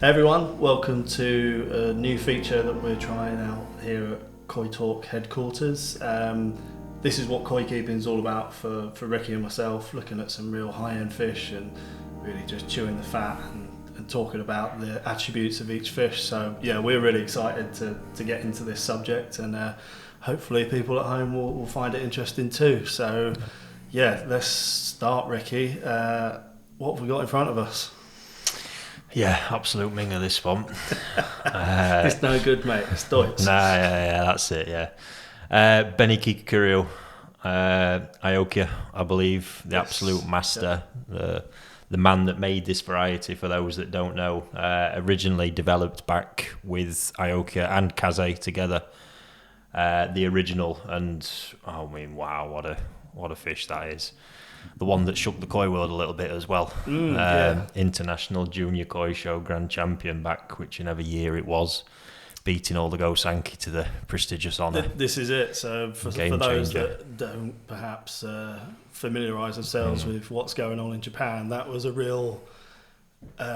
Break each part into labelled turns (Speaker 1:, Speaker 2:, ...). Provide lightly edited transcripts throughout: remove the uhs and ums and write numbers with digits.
Speaker 1: Hey everyone, welcome to a new feature that we're trying out here at Koi Talk headquarters. This is what koi keeping is all about for Ricky and myself, looking at some real high-end fish and really just chewing the fat and talking about the attributes of each fish. So yeah, we're really excited to get into this subject, and hopefully people at home will find it interesting too. So yeah, let's start, Ricky. What have we got in front of us?
Speaker 2: Yeah, absolute minger this one.
Speaker 1: It's no good, mate. It's Deutsch.
Speaker 2: Yeah, that's it, yeah. Beni Kikokuryu, Aokiya, I believe, the absolute master, the man that made this variety, for those that don't know, originally developed back with Aokiya and Kaze together, the original, and I mean, wow, what a fish that is. The one that shook the koi world a little bit as well. International Junior Koi Show Grand Champion back whichever year it was, beating all the Go-Sanki to the prestigious honour.
Speaker 1: This is it. So for those that don't perhaps familiarise themselves with what's going on in Japan, that was a real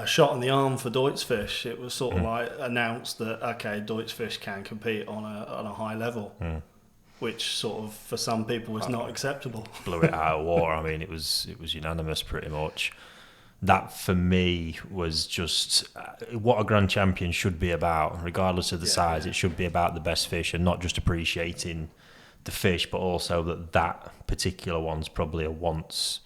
Speaker 1: shot in the arm for Deutsch fish. It was sort of like announced that, okay, Deutsch fish can compete on a high level. Which sort of for some people was not acceptable.
Speaker 2: Blew it out of water. I mean, it was unanimous pretty much. That for me was just what a grand champion should be about, regardless of the size. Yeah. It should be about the best fish and not just appreciating the fish, but also that particular one's probably a once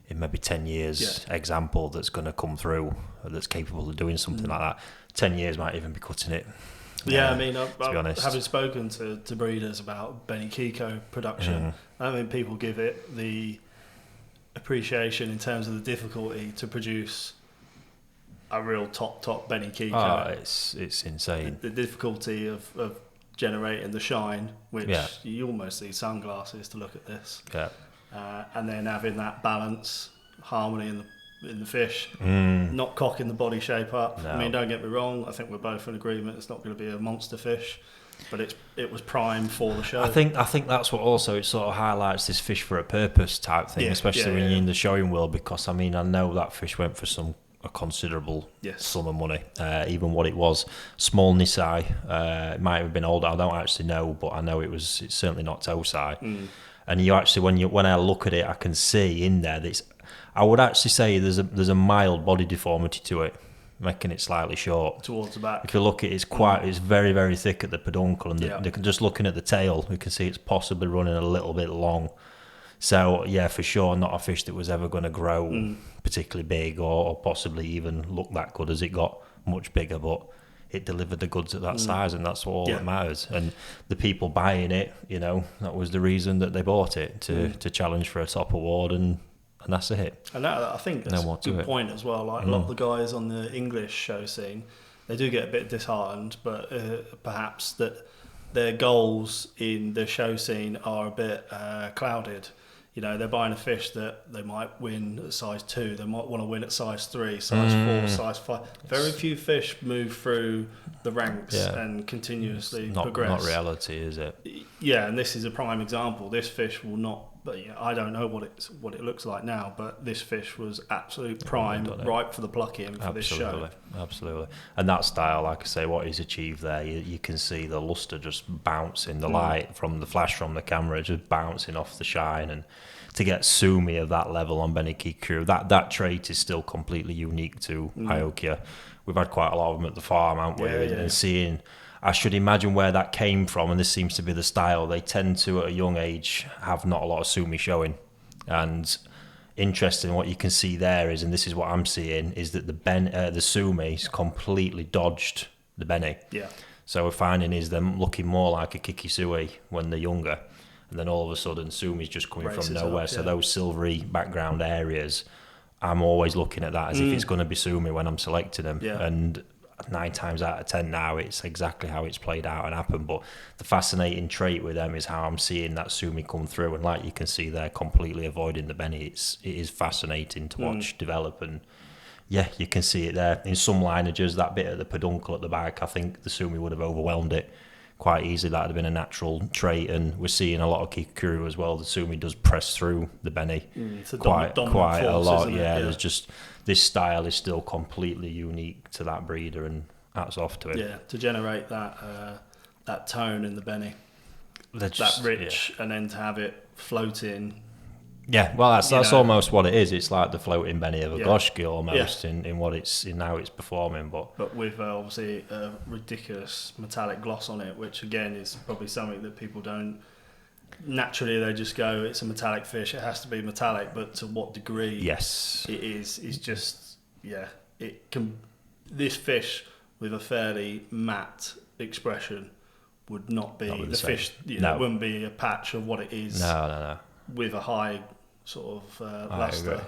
Speaker 2: in maybe 10 years example that's going to come through, that's capable of doing something like that. 10 years might even be cutting it.
Speaker 1: Yeah, I mean, having spoken to breeders about Beni Kiko production, I mean, people give it the appreciation in terms of the difficulty to produce a real top Beni Kiko.
Speaker 2: Oh, it's insane.
Speaker 1: The difficulty of generating the shine, which you almost need sunglasses to look at this.
Speaker 2: Yeah.
Speaker 1: And then having that balance, harmony in the fish, not cocking the body shape up. No. I mean, don't get me wrong, I think we're both in agreement it's not going to be a monster fish, but it was primed for the show.
Speaker 2: I think that's what also it sort of highlights this fish for a purpose type thing, especially when you're in the showing world, because I mean, I know that fish went for a considerable sum of money, even what it was. Small Nisai, it might have been older, I don't actually know, but I know it's certainly not Tosai. And you actually, when I look at it, I can see in there that I would actually say there's a mild body deformity to it, making it slightly short
Speaker 1: towards the back.
Speaker 2: If you look at it, it's very, very thick at the peduncle, and just looking at the tail, we can see it's possibly running a little bit long. So yeah, for sure, not a fish that was ever going to grow particularly big or possibly even look that good as it got much bigger, but it delivered the goods at that size, and that's all that matters. And the people buying it, that was the reason that they bought it, to challenge for a top award, and that's it.
Speaker 1: And I think that's a good point as well. Like a lot of the guys on the English show scene, they do get a bit disheartened, but perhaps that their goals in the show scene are a bit clouded. They're buying a fish that they might win at size 2, they might want to win at size 3, size 4, size 5. Very few fish move through the ranks and continuously progress.
Speaker 2: Not reality, is it?
Speaker 1: Yeah, and this is a prime example. This fish will not, but I don't know what it looks like now, but this fish was absolute prime, ripe for the plucking for this show.
Speaker 2: Absolutely. And that style, like I say, what he's achieved there, you can see the luster just bouncing, the light from the flash from the camera just bouncing off the shine, and to get Sumi of that level on Beni Kikokuryu, that trait is still completely unique to Aokiya. We've had quite a lot of them at the farm, haven't we? And seeing, I should imagine where that came from, and this seems to be the style. They tend to, at a young age, have not a lot of Sumi showing. And interesting, what you can see there is, and this is what I'm seeing, is that the Sumi's completely dodged the Beni.
Speaker 1: Yeah.
Speaker 2: So we're finding is them looking more like a Kikisui when they're younger. And then all of a sudden, Sumi's just coming from nowhere. So those silvery background areas, I'm always looking at that as if it's going to be Sumi when I'm selecting them. Yeah. And 9 times out of 10 now, it's exactly how it's played out and happened. But the fascinating trait with them is how I'm seeing that Sumi come through. And like you can see, they're completely avoiding the Beni. It is fascinating to watch develop. And yeah, you can see it there. In some lineages, that bit of the peduncle at the back, I think the Sumi would have overwhelmed it. quite easily that'd have been a natural trait, and we're seeing a lot of Kikokuryu as well. The sumi does press through the Beni quite a lot. Yeah, there's just this style is still completely unique to that breeder, and hats off to him.
Speaker 1: Yeah, to generate that tone in the Beni, that rich, and then to have it floating.
Speaker 2: Yeah, well, that's almost what it is. It's like the floating Beni of a Goshki almost in what it's in how it's performing, but
Speaker 1: with obviously a ridiculous metallic gloss on it, which again is probably something that people don't naturally. They just go, it's a metallic fish, it has to be metallic, but to what degree?
Speaker 2: Yes,
Speaker 1: it is just it can. This fish with a fairly matte expression would not be the fish. It wouldn't be a patch of what it is.
Speaker 2: No.
Speaker 1: With a high sort of luster,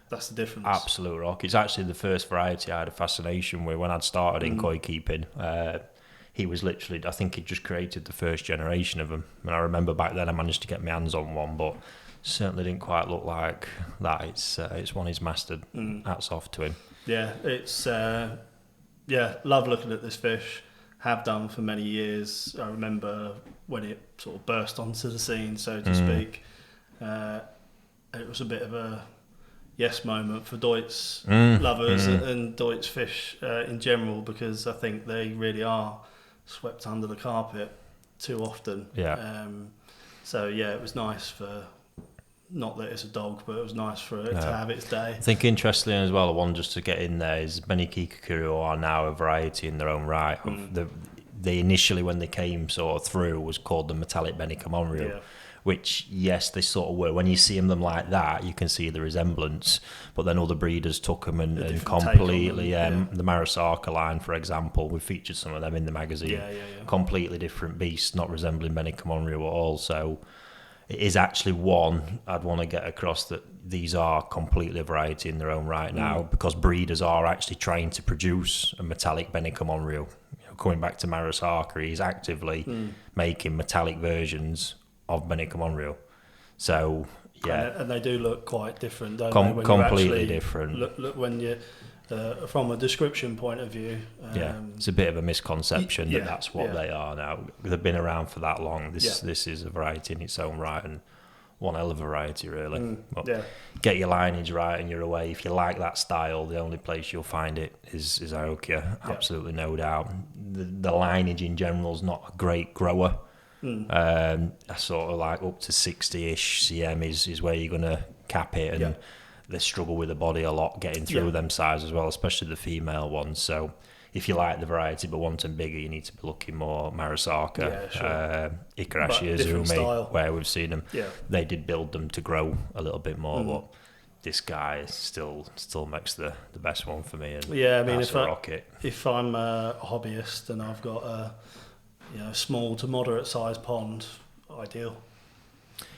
Speaker 1: that's the difference.
Speaker 2: Absolute rock. It's actually the first variety I had a fascination with when I'd started in koi keeping. He was literally, I think he just created the first generation of them. And I remember back then I managed to get my hands on one, but certainly didn't quite look like that. It's one he's mastered. Hats off to him. Yeah,
Speaker 1: it's love looking at this fish. Have done for many years. I remember when it sort of burst onto the scene, so to speak. It was a bit of a yes moment for Deutz lovers and Deutz fish in general, because I think they really are swept under the carpet too often.
Speaker 2: Yeah.
Speaker 1: It was nice for, not that it's a dog, but it was nice for it to have its day.
Speaker 2: I think interestingly as well, one just to get in there is Beni Kikokuryu are now a variety in their own right. They initially, when they came sort of through, was called the metallic Beni Kikokuryu, which, yes, they sort of were. When you see them like that, you can see the resemblance, but then other breeders took them and completely, the Marasaka line, for example, we featured some of them in the magazine, completely different beasts, not resembling Beni Kikokuryu at all, so it is actually one I'd want to get across, that these are completely a variety in their own right now, because breeders are actually trying to produce a metallic Beni Kikokuryu. Coming back to Marasaka, he's actively making metallic versions of Beni Kikokuryu. So, yeah.
Speaker 1: And they do look quite different, don't
Speaker 2: they?
Speaker 1: When
Speaker 2: completely different.
Speaker 1: Look when you, from a description point of view.
Speaker 2: It's a bit of a misconception that's what they are now. They've been around for that long. This is a variety in its own right, and one hell of a variety, really. Get your lineage right and you're away. If you like that style, the only place you'll find it is Aokiya, absolutely no doubt. The lineage in general is not a great grower. I sort of like up to 60-ish cm is where you're going to cap it, and they struggle with the body a lot getting through them sizes as well, especially the female ones. So if you like the variety but want them bigger, you need to be looking more Marasaka, Ikarashi Azumi, where we've seen them. They did build them to grow a little bit more, but this guy still makes the best one for me. And
Speaker 1: I mean, if I'm a hobbyist and I've got a small to moderate sized pond, ideal.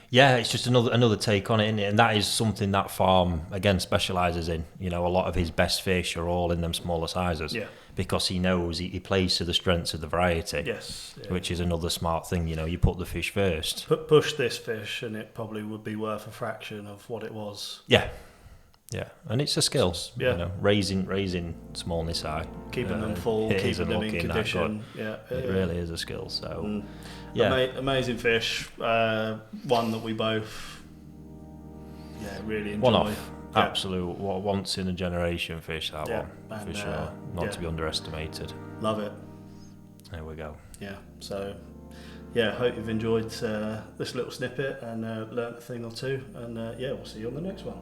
Speaker 2: Yeah, it's just another take on it, isn't it? And that is something that farm, again, specialises in. A lot of his best fish are all in them smaller sizes. Because he knows he plays to the strengths of the variety. Which is another smart thing. You put the fish first.
Speaker 1: Push this fish and it probably would be worth a fraction of what it was.
Speaker 2: Yeah, and it's a skill. Raising small Nisai,
Speaker 1: keeping them full, keeping them in condition.
Speaker 2: It really is a skill. So,
Speaker 1: amazing fish. One that we both, really enjoy.
Speaker 2: One off, absolute once in a generation fish. That one for sure, not to be underestimated.
Speaker 1: Love it.
Speaker 2: There we go.
Speaker 1: So. Hope you've enjoyed this little snippet and learnt a thing or two. And we'll see you on the next one.